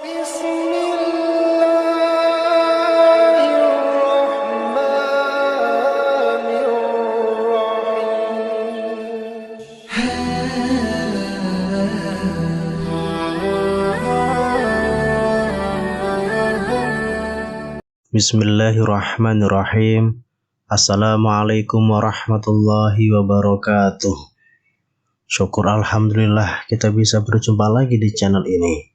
Bismillahirrahmanirrahim. Assalamualaikum warahmatullahi wabarakatuh. Syukur alhamdulillah kita bisa berjumpa lagi di channel ini.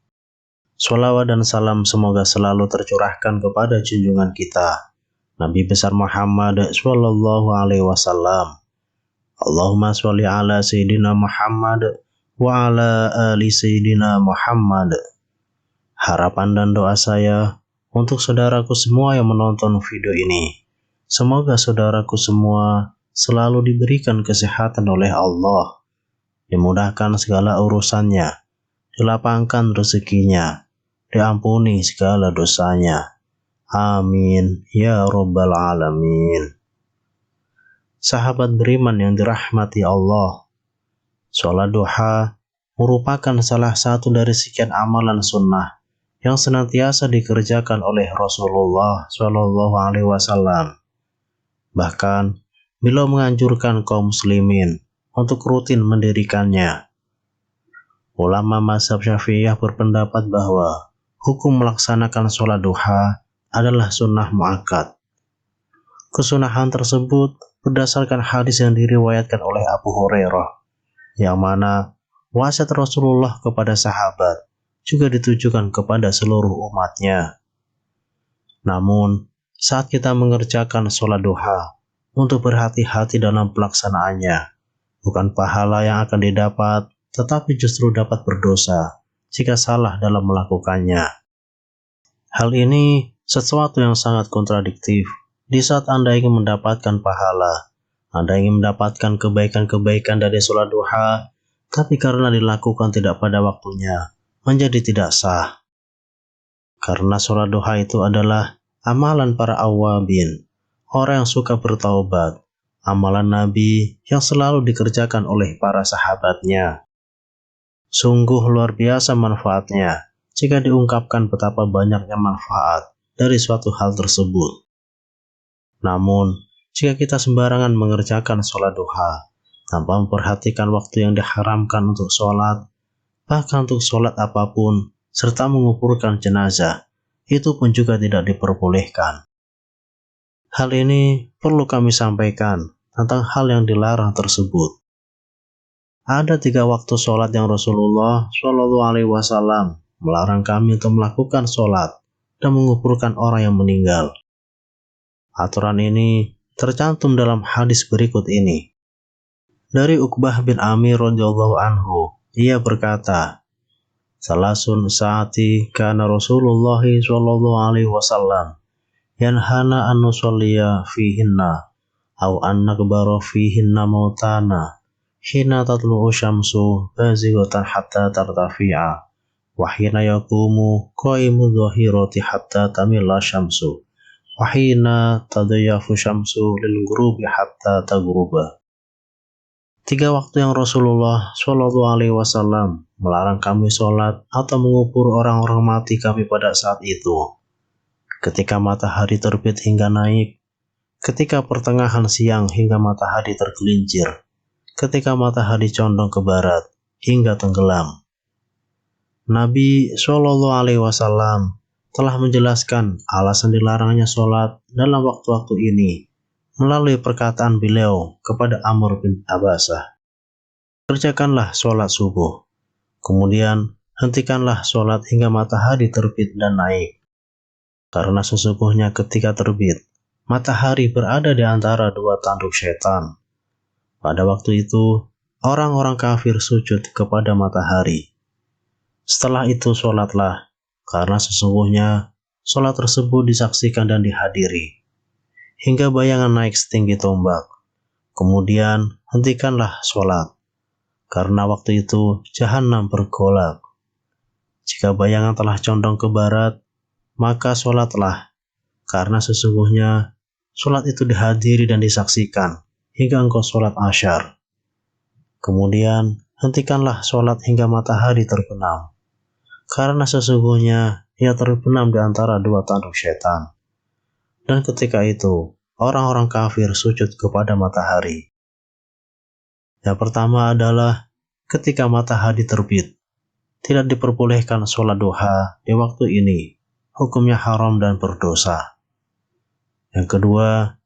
Sholawat dan salam semoga selalu tercurahkan kepada junjungan kita Nabi besar Muhammad sallallahu alaihi wasallam. Allahumma sholli ala sayyidina Muhammad wa ala ali sayyidina Muhammad. Harapan dan doa saya untuk saudaraku semua yang menonton video ini, semoga saudaraku semua selalu diberikan kesehatan oleh Allah, dimudahkan segala urusannya, dilapangkan rezekinya, diampuni segala dosanya. Amin ya rabbal alamin. Sahabat beriman yang dirahmati Allah, sholat duha merupakan salah satu dari sekian amalan sunnah yang senantiasa dikerjakan oleh Rasulullah Shallallahu Alaihi Wasallam. Bahkan, beliau menganjurkan kaum muslimin untuk rutin mendirikannya. Ulama mazhab Syafi'iyah berpendapat bahwa hukum melaksanakan sholat duha adalah sunnah muakkad. Kesunahan tersebut berdasarkan hadis yang diriwayatkan oleh Abu Hurairah, yang mana wasiat Rasulullah kepada sahabat juga ditujukan kepada seluruh umatnya. Namun, saat kita mengerjakan sholat duha, untuk berhati-hati dalam pelaksanaannya. Bukan pahala yang akan didapat, tetapi justru dapat berdosa jika salah dalam melakukannya. Hal ini sesuatu yang sangat kontradiktif. Di saat Anda ingin mendapatkan pahala, Anda ingin mendapatkan kebaikan-kebaikan dari sholat duha, tapi karena dilakukan tidak pada waktunya, menjadi tidak sah. Karena sholat duha itu adalah amalan para awabin, orang yang suka bertaubat, amalan Nabi yang selalu dikerjakan oleh para sahabatnya. Sungguh luar biasa manfaatnya jika diungkapkan betapa banyaknya manfaat dari suatu hal tersebut. Namun, jika kita sembarangan mengerjakan sholat duha tanpa memperhatikan waktu yang diharamkan untuk sholat, bahkan untuk sholat apapun, serta menguburkan jenazah, itu pun juga tidak diperbolehkan. Hal ini perlu kami sampaikan tentang hal yang dilarang tersebut. Ada 3 waktu sholat yang Rasulullah Shallallahu Alaihi Wasallam melarang kami untuk melakukan sholat dan menguburkan orang yang meninggal. Aturan ini tercantum dalam hadis berikut ini. Dari Uqbah bin Amir radhiyallahu anhu, ia berkata, Salasun saati kana Rasulullah sallallahu alaihi wasallam yanhana an nusalliya fihinna aw an nakbara fihinna mautana hina tatlu'u syamsu bazighatan hatta tartafi'a wa hina yaqumu qaimu dhahirati hatta tamilla syamsu wa hina tadayafu syamsu lil ghurubi hatta taghruba. 3 waktu yang Rasulullah Shallallahu Alaihi Wasallam melarang kami sholat atau mengubur orang-orang mati kami pada saat itu. Ketika matahari terbit hingga naik, ketika pertengahan siang hingga matahari tergelincir, ketika matahari condong ke barat hingga tenggelam. Nabi Shallallahu Alaihi Wasallam telah menjelaskan alasan dilarangnya sholat dalam waktu-waktu ini melalui perkataan beliau kepada Amr bin Abbasah. Kerjakanlah sholat subuh, kemudian hentikanlah sholat hingga matahari terbit dan naik. Karena sesungguhnya ketika terbit, matahari berada di antara 2 tanduk setan. Pada waktu itu, orang-orang kafir sujud kepada matahari. Setelah itu sholatlah, karena sesungguhnya sholat tersebut disaksikan dan dihadiri hingga bayangan naik setinggi tombak. Kemudian hentikanlah sholat, karena waktu itu jahanam bergolak. Jika bayangan telah condong ke barat, maka sholatlah, karena sesungguhnya sholat itu dihadiri dan disaksikan hingga engkau sholat asyar. Kemudian hentikanlah sholat hingga matahari terbenam, karena sesungguhnya ia terbenam di antara dua tanduk setan. Dan ketika itu, orang-orang kafir sujud kepada matahari. Yang pertama adalah ketika matahari terbit, tidak diperbolehkan sholat duha di waktu ini, hukumnya haram dan berdosa. Yang kedua,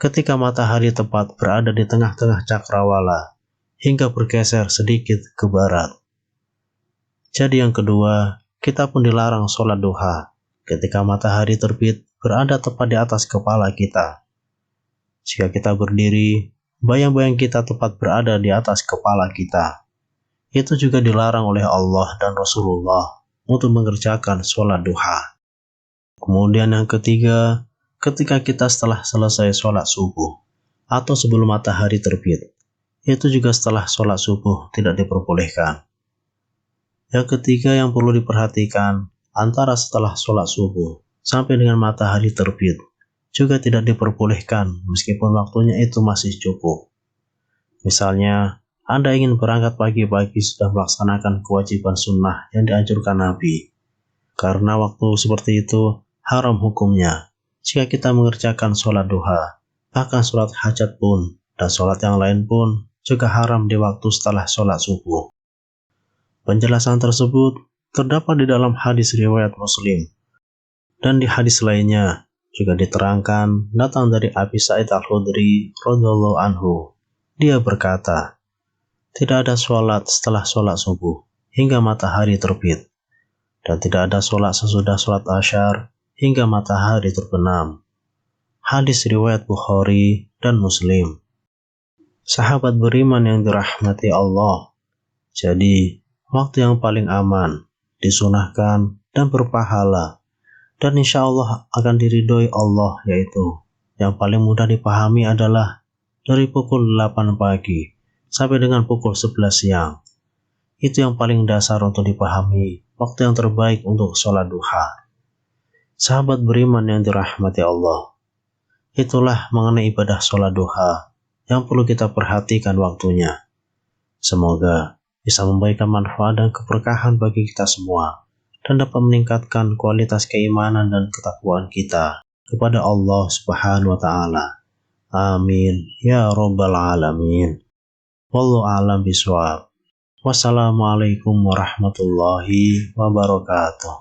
ketika matahari tepat berada di tengah-tengah cakrawala, hingga bergeser sedikit ke barat. Jadi yang kedua, kita pun dilarang sholat duha ketika matahari terbit berada tepat di atas kepala kita. Jika kita berdiri, bayang-bayang kita tepat berada di atas kepala kita. Itu juga dilarang oleh Allah dan Rasulullah untuk mengerjakan sholat duha. Kemudian yang ketiga, ketika kita setelah selesai sholat subuh atau sebelum matahari terbit, itu juga setelah sholat subuh tidak diperbolehkan. Yang ketiga yang perlu diperhatikan, antara setelah sholat subuh sampai dengan matahari terbit juga tidak diperbolehkan meskipun waktunya itu masih cukup. Misalnya, Anda ingin berangkat pagi-pagi sudah melaksanakan kewajiban sunnah yang dianjurkan Nabi. Karena waktu seperti itu haram hukumnya jika kita mengerjakan sholat duha, bahkan sholat hajat pun dan sholat yang lain pun juga haram di waktu setelah sholat subuh. Penjelasan tersebut terdapat di dalam hadis riwayat Muslim. Dan di hadis lainnya juga diterangkan datang dari Abi Sa'id Al-Khudri radhiyallahu anhu. Dia berkata, tidak ada sholat setelah sholat subuh hingga matahari terbit, dan tidak ada sholat sesudah sholat asyar hingga matahari terbenam. Hadis riwayat Bukhari dan Muslim. Sahabat beriman yang dirahmati Allah, jadi waktu yang paling aman, disunahkan dan berpahala, dan insya Allah akan diridhoi Allah, yaitu yang paling mudah dipahami adalah dari pukul 8 pagi sampai dengan pukul 11 siang. Itu yang paling dasar untuk dipahami waktu yang terbaik untuk sholat duha. Sahabat beriman yang dirahmati Allah, itulah mengenai ibadah sholat duha yang perlu kita perhatikan waktunya. Semoga bisa memberikan manfaat dan keberkahan bagi kita semua, dan dapat meningkatkan kualitas keimanan dan ketakwaan kita kepada Allah Subhanahu wa Ta'ala. Amin ya Rabbal Alamin. Wallahu a'lam bishawab. Wassalamualaikum warahmatullahi wabarakatuh.